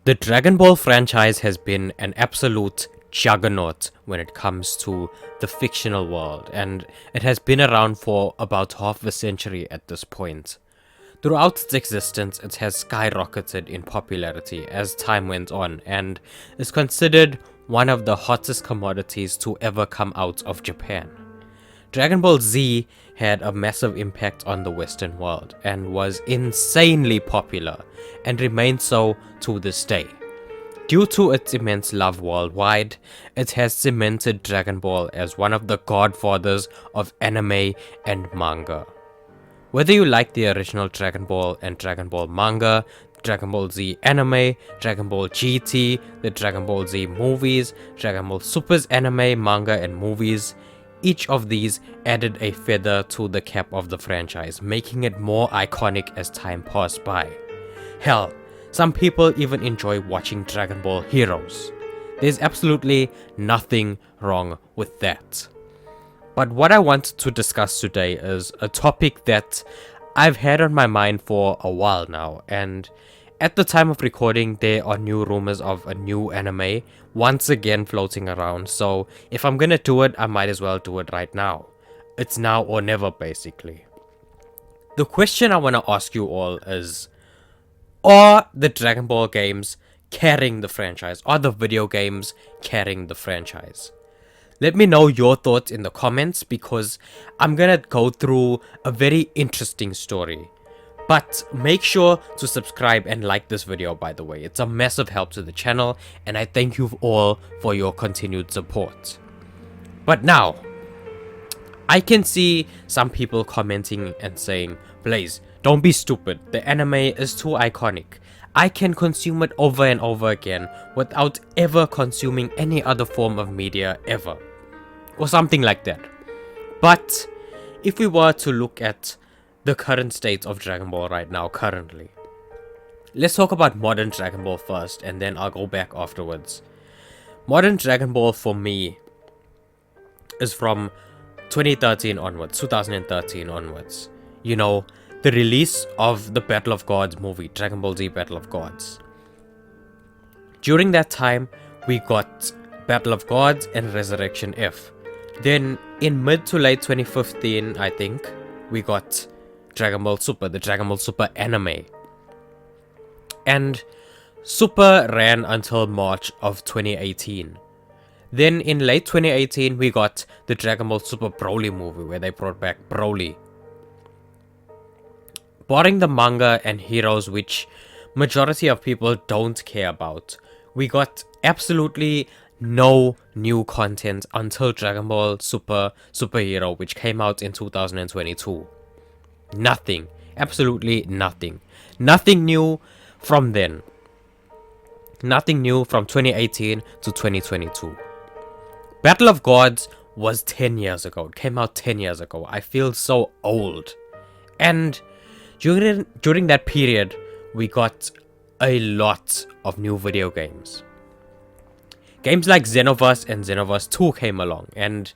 The Dragon Ball franchise has been an absolute juggernaut when it comes to the fictional world, and it has been around for about half a century at this point. Throughout its existence, it has skyrocketed in popularity as time went on and is considered one of the hottest commodities to ever come out of Japan. Dragon Ball Z had a massive impact on the Western world and was insanely popular and remains so to this day. Due to its immense love worldwide, it has cemented Dragon Ball as one of the godfathers of anime and manga. Whether you like the original Dragon Ball and Dragon Ball manga, Dragon Ball Z anime, Dragon Ball GT, the Dragon Ball Z movies, Dragon Ball Super's anime, manga and movies, each of these added a feather to the cap of the franchise, making it more iconic as time passed by. Hell, some people even enjoy watching Dragon Ball Heroes. There's absolutely nothing wrong with that. But what I want to discuss today is a topic that I've had on my mind for a while now, and at the time of recording there are new rumors of a new anime once again floating around, so if I'm gonna do it, I might as well do it right now. It's now or never, basically. The question I want to ask you all is, are the Dragon Ball games carrying the franchise? Are the video games carrying the franchise? Let me know your thoughts in the comments, because I'm gonna go through a very interesting story. But make sure to subscribe and like this video, by the way. It's a massive help to the channel, and I thank you all for your continued support. But now, I can see some people commenting and saying, Blaze, don't be stupid. The anime is too iconic. I can consume it over and over again without ever consuming any other form of media ever. Or something like that. But if we were to look at the current state of Dragon Ball right now, currently. Let's talk about modern Dragon Ball first, and then I'll go back afterwards. Modern Dragon Ball for me is from 2013 onwards, 2013 onwards. You know, the release of the Battle of Gods movie, Dragon Ball Z Battle of Gods. During that time, we got Battle of Gods and Resurrection F. Then, in mid to late 2015, I think, we got Dragon Ball Super, the Dragon Ball Super anime. And Super ran until March of 2018. Then in late 2018, we got the Dragon Ball Super Broly movie, where they brought back Broly. Barring the manga and heroes, which majority of people don't care about, we got absolutely no new content until Dragon Ball Super Superhero, which came out in 2022. Nothing. Absolutely nothing. Nothing new from then. Nothing new from 2018 to 2022. Battle of Gods was 10 years ago. It came out 10 years ago. I feel so old. And during that period, we got a lot of new video games. Games like Xenoverse and Xenoverse 2 came along. And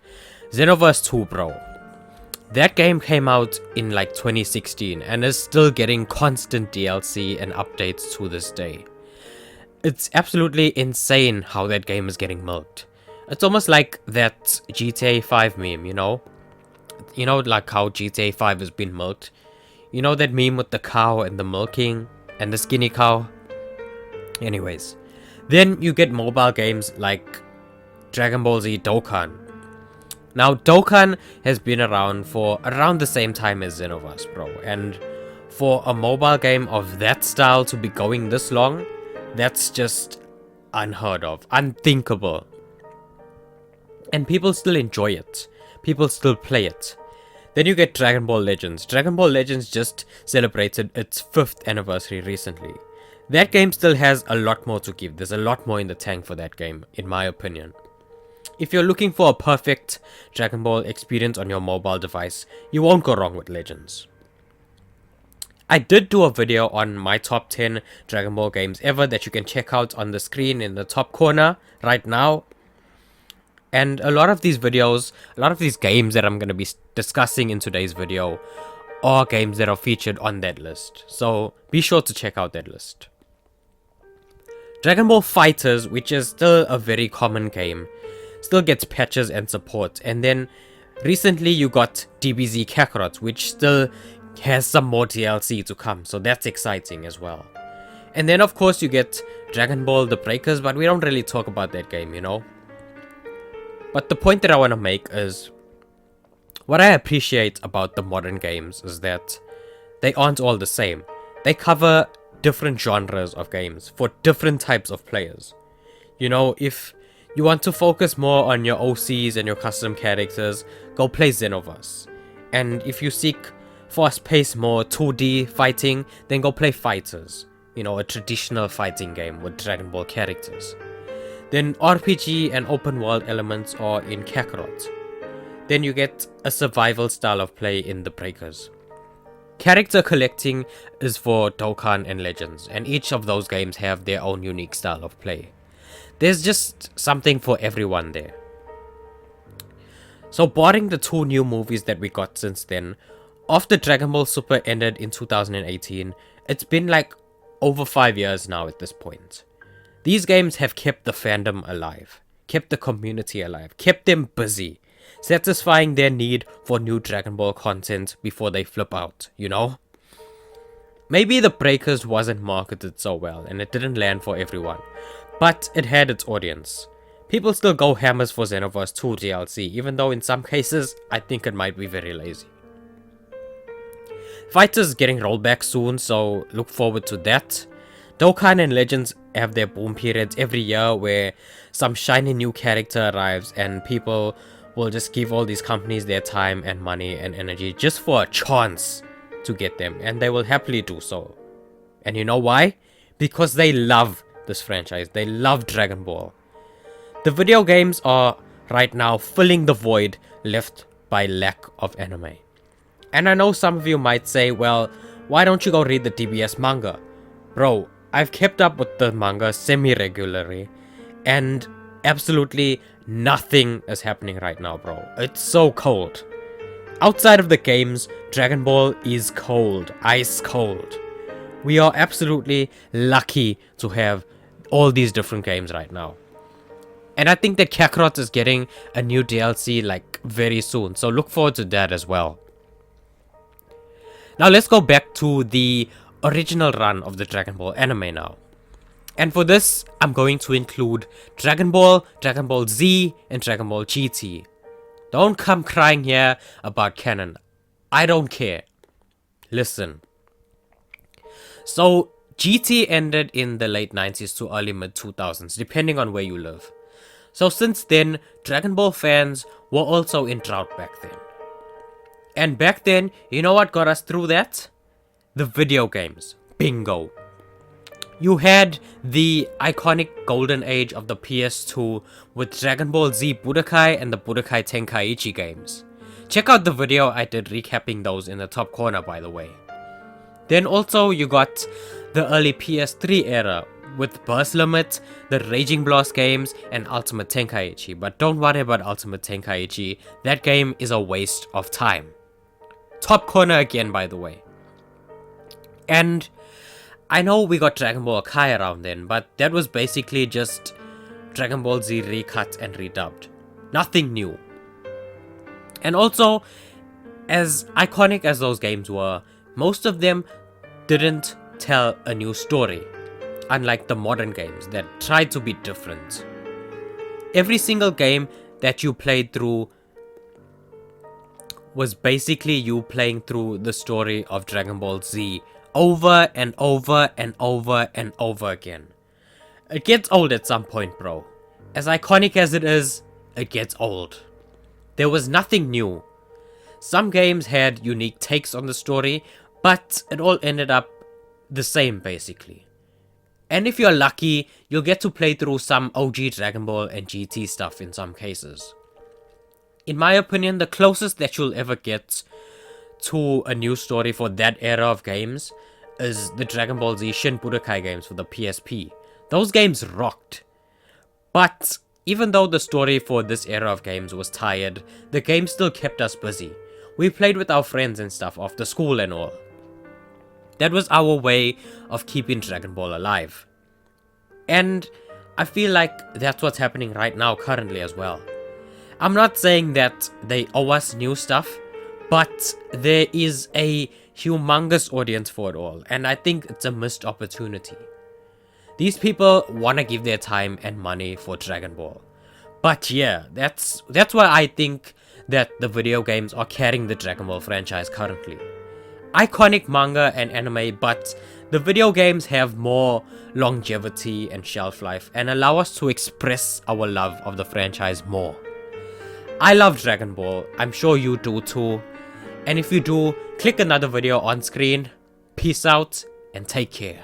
Xenoverse 2, bro. That game came out in like 2016 and is still getting constant DLC and updates to this day. It's absolutely insane how that game is getting milked. It's almost like that GTA 5 meme, you know? You know, like how GTA 5 has been milked. You know that meme with the cow and the milking and the skinny cow? Anyways. Then you get mobile games like Dragon Ball Z Dokkan. Now, Dokkan has been around for around the same time as Xenoverse, bro. And for a mobile game of that style to be going this long, that's just unheard of, unthinkable. And people still enjoy it. People still play it. Then you get Dragon Ball Legends. Dragon Ball Legends just celebrated its 5th anniversary recently. That game still has a lot more to give. There's a lot more in the tank for that game, in my opinion. If you're looking for a perfect Dragon Ball experience on your mobile device, you won't go wrong with Legends. I did do a video on my top 10 Dragon Ball games ever that you can check out on the screen in the top corner right now. And a lot of these videos, a lot of these games that I'm going to be discussing in today's video are games that are featured on that list. So be sure to check out that list. Dragon Ball FighterZ, which is still a very common game, still gets patches and support. And then recently you got DBZ Kakarot, which still has some more DLC to come, so that's exciting as well. And then of course you get Dragon Ball The Breakers, but we don't really talk about that game, you know. But the point that I want to make is, what I appreciate about the modern games is that they aren't all the same. They cover different genres of games for different types of players. You know, if you want to focus more on your OCs and your custom characters, go play Xenoverse. And if you seek fast-paced, more 2D fighting, then go play FighterZ. You know, a traditional fighting game with Dragon Ball characters. Then RPG and open world elements are in Kakarot. Then you get a survival style of play in The Breakers. Character collecting is for Dokkan and Legends, and each of those games have their own unique style of play. There's just something for everyone there. So barring the 2 new movies that we got since then, after Dragon Ball Super ended in 2018, it's been like over 5 years now at this point. These games have kept the fandom alive, kept the community alive, kept them busy, satisfying their need for new Dragon Ball content before they flip out, you know? Maybe The Breakers wasn't marketed so well and it didn't land for everyone, but it had its audience. People still go hammers for Xenoverse 2 DLC, even though in some cases I think it might be very lazy. FighterZ is getting rolled back soon, so look forward to that. Dokkan and Legends have their boom periods every year where some shiny new character arrives and people will just give all these companies their time and money and energy just for a chance to get them, and they will happily do so. And you know why? Because they love this franchise. They love Dragon Ball. The video games are right now filling the void left by lack of anime. And I know some of you might say, well, why don't you go read the TBS manga? Bro, I've kept up with the manga semi-regularly, and absolutely nothing is happening right now, bro. It's so cold. Outside of the games, Dragon Ball is cold. Ice cold. We are absolutely lucky to have all these different games right now. And I think that Kakarot is getting a new DLC like very soon, so look forward to that as well. Now let's go back to the original run of the Dragon Ball anime now. And for this, I'm going to include Dragon Ball, Dragon Ball Z, and Dragon Ball GT. Don't come crying here about canon. I don't care. Listen. So, GT ended in the late 90s to early mid 2000s, depending on where you live. So since then, Dragon Ball fans were also in drought back then. And back then, you know what got us through that? The video games. Bingo. You had the iconic golden age of the PS2 with Dragon Ball Z Budokai and the Budokai Tenkaichi games. Check out the video I did recapping those in the top corner, by the way. Then also you got the early PS3 era with Burst Limit, the Raging Blast games, and Ultimate Tenkaichi. But don't worry about Ultimate Tenkaichi, that game is a waste of time. Top corner again, by the way. And I know we got Dragon Ball Kai around then, but that was basically just Dragon Ball Z recut and redubbed. Nothing new. And also, as iconic as those games were, most of them didn't tell a new story, unlike the modern games that tried to be different. Every single game that you played through was basically you playing through the story of Dragon Ball Z over and over and over and over again. It gets old at some point, bro. As iconic as it is, it gets old. There was nothing new. Some games had unique takes on the story, but it all ended up the same basically. And if you're lucky, you'll get to play through some OG Dragon Ball and GT stuff in some cases. In my opinion, the closest that you'll ever get to a new story for that era of games is the Dragon Ball Z Shin Budokai games for the PSP. Those games rocked. But even though the story for this era of games was tired, the game still kept us busy. We played with our friends and stuff after school and all. That was our way of keeping Dragon Ball alive. And I feel like that's what's happening right now currently as well. I'm not saying that they owe us new stuff, but there is a humongous audience for it all, and I think it's a missed opportunity. These people want to give their time and money for Dragon Ball. But yeah, that's why I think that the video games are carrying the Dragon Ball franchise currently. Iconic manga and anime, but the video games have more longevity and shelf life and allow us to express our love of the franchise more. I love Dragon Ball, I'm sure you do too. And if you do, click another video on screen. Peace out and take care.